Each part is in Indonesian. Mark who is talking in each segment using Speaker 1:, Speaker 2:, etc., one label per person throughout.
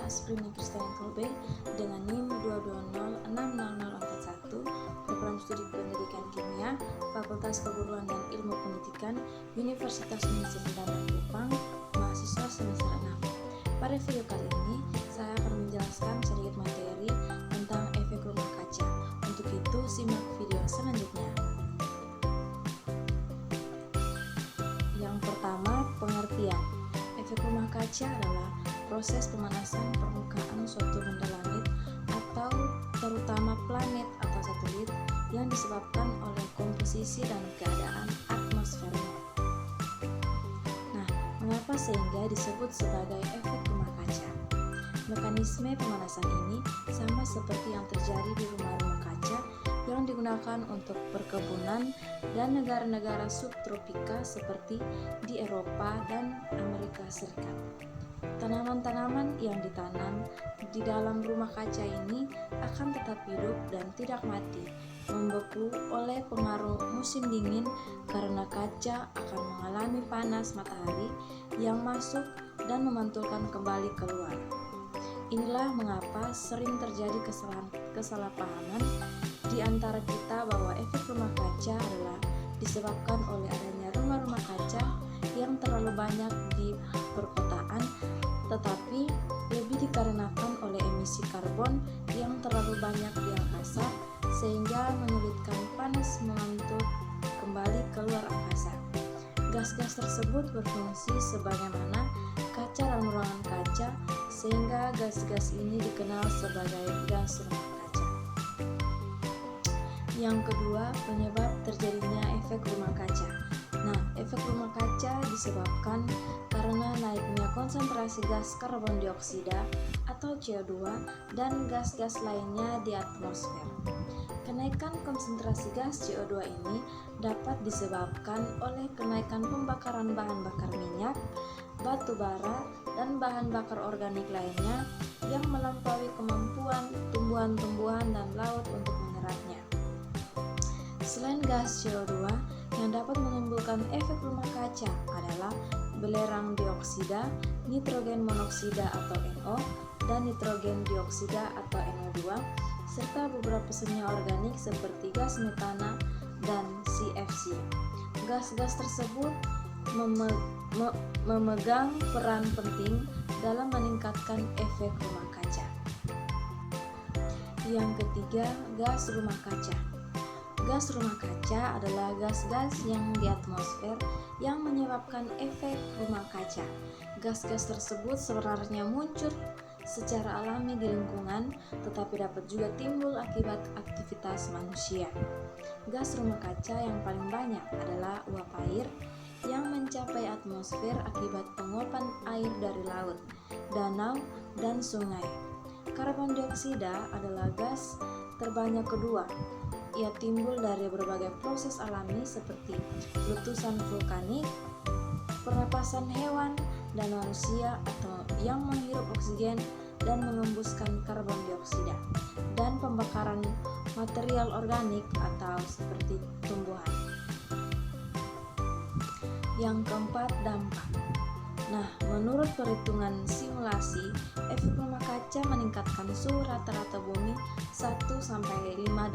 Speaker 1: saya Asprina Kristianto B dengan NIM 220600041, program studi pendidikan kimia, Fakultas Keguruan dan Ilmu Pendidikan, Universitas Indonesia dan Kupang, mahasiswa semester 6. Pada video kali ini, saya akan menjelaskan sedikit materi tentang efek rumah kaca. Untuk itu, simak video selanjutnya. Yang pertama, pengertian. Efek rumah kaca adalah proses pemanasan permukaan suatu benda langit atau terutama planet atau satelit yang disebabkan oleh komposisi dan keadaan atmosfernya. Nah, mengapa sehingga disebut sebagai efek rumah kaca? Mekanisme pemanasan ini sama seperti yang terjadi di rumah-rumah kaca yang digunakan untuk perkebunan dan negara-negara subtropika seperti di Eropa dan Amerika Serikat. Tanaman-tanaman yang ditanam di dalam rumah kaca ini akan tetap hidup dan tidak mati, membeku oleh pengaruh musim dingin karena kaca akan mengalami panas matahari yang masuk dan memantulkan kembali keluar. Inilah mengapa sering terjadi kesalahpahaman di antara kita bahwa efek rumah kaca adalah disebabkan oleh adanya rumah-rumah kaca yang terlalu banyak di perkotaan, tetapi lebih dikarenakan oleh emisi karbon yang terlalu banyak di angkasa sehingga menyulitkan panas mengantuk kembali keluar angkasa. Gas-gas tersebut berfungsi sebagaimana kaca dalam ruangan kaca sehingga gas-gas ini dikenal sebagai gas rumah kaca. Yang kedua, penyebab terjadinya efek rumah kaca. Nah, efek rumah kaca disebabkan karena naiknya konsentrasi gas karbon dioksida atau CO2 dan gas-gas lainnya di atmosfer. Kenaikan konsentrasi gas CO2 ini dapat disebabkan oleh kenaikan pembakaran bahan bakar minyak, batu bara, dan bahan bakar organik lainnya yang melampaui kemampuan tumbuhan-tumbuhan dan laut untuk menyerapnya. Selain gas CO2 yang dapat menimbulkan efek rumah kaca adalah belerang dioksida, nitrogen monoksida atau NO, dan nitrogen dioksida atau NO2, serta beberapa senyawa organik seperti gas metana dan CFC. Gas-gas tersebut memegang peran penting dalam meningkatkan efek rumah kaca. Yang ketiga, gas rumah kaca. Gas rumah kaca adalah gas-gas yang di atmosfer yang menyebabkan efek rumah kaca. Gas-gas tersebut sebenarnya muncul secara alami di lingkungan, tetapi dapat juga timbul akibat aktivitas manusia. Gas rumah kaca yang paling banyak adalah uap air yang mencapai atmosfer akibat penguapan air dari laut, danau, dan sungai. Karbon dioksida adalah gas terbanyak kedua. Ia timbul dari berbagai proses alami seperti letusan vulkanik, pernapasan hewan dan manusia atau yang menghirup oksigen dan mengembuskan karbon dioksida, dan pembakaran material organik atau seperti tumbuhan. Yang keempat, dampak. Nah, menurut perhitungan simulasi, efek rumah kaca meningkatkan suhu rata-rata bumi 1-5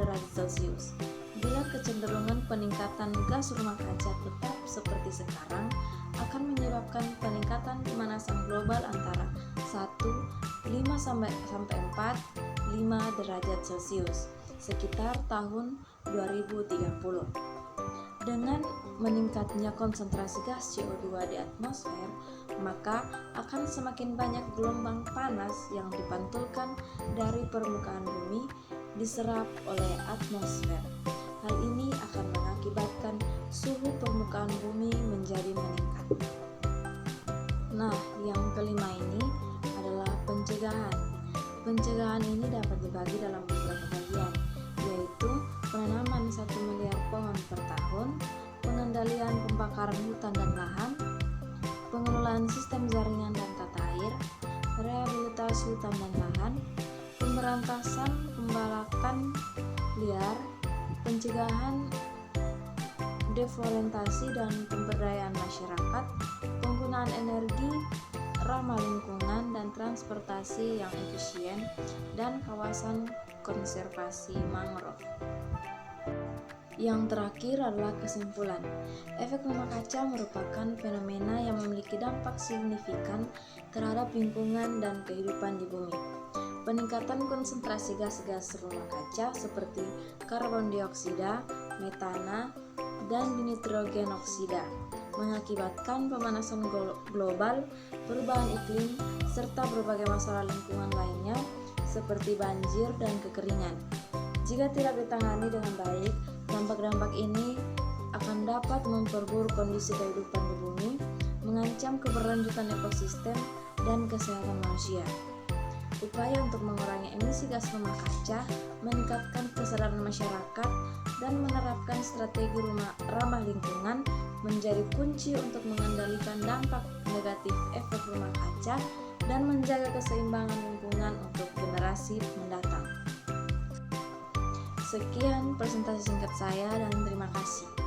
Speaker 1: derajat Celcius. Bila kecenderungan peningkatan gas rumah kaca tetap seperti sekarang, akan menyebabkan peningkatan pemanasan global antara 1,5-4,5 derajat Celcius sekitar tahun 2030. Dengan meningkatnya konsentrasi gas CO2 di atmosfer, maka akan semakin banyak gelombang panas yang dipantulkan dari permukaan bumi diserap oleh atmosfer. Hal ini akan mengakibatkan suhu permukaan bumi menjadi meningkat. Nah, yang kelima ini adalah pencegahan. Pencegahan ini dapat dibagi dalam beberapa bagian, yaitu penanaman 1 miliar pohon per tahun, pengendalian pembakaran hutan dan lahan, pengelolaan sistem jaringan dan tata air, rehabilitasi hutan dan lahan, pemberantasan pembalakan liar, pencegahan deforestasi dan pemberdayaan masyarakat, penggunaan energi ramah lingkungan dan transportasi yang efisien, dan kawasan konservasi mangrove. Yang terakhir adalah kesimpulan. Efek rumah kaca merupakan fenomena yang memiliki dampak signifikan terhadap lingkungan dan kehidupan di bumi. Peningkatan konsentrasi gas-gas rumah kaca seperti karbon dioksida, metana, dan nitrogen oksida mengakibatkan pemanasan global, perubahan iklim, serta berbagai masalah lingkungan lainnya seperti banjir dan kekeringan. Jika tidak ditangani dengan baik, dampak-dampak ini akan dapat memperburuk kondisi kehidupan di bumi, mengancam keberlanjutan ekosistem dan kesehatan manusia. Upaya untuk mengurangi emisi gas rumah kaca, meningkatkan kesadaran masyarakat, dan menerapkan strategi ramah lingkungan menjadi kunci untuk mengendalikan dampak negatif efek rumah kaca dan menjaga keseimbangan lingkungan untuk generasi mendatang. Sekian presentasi singkat saya dan terima kasih.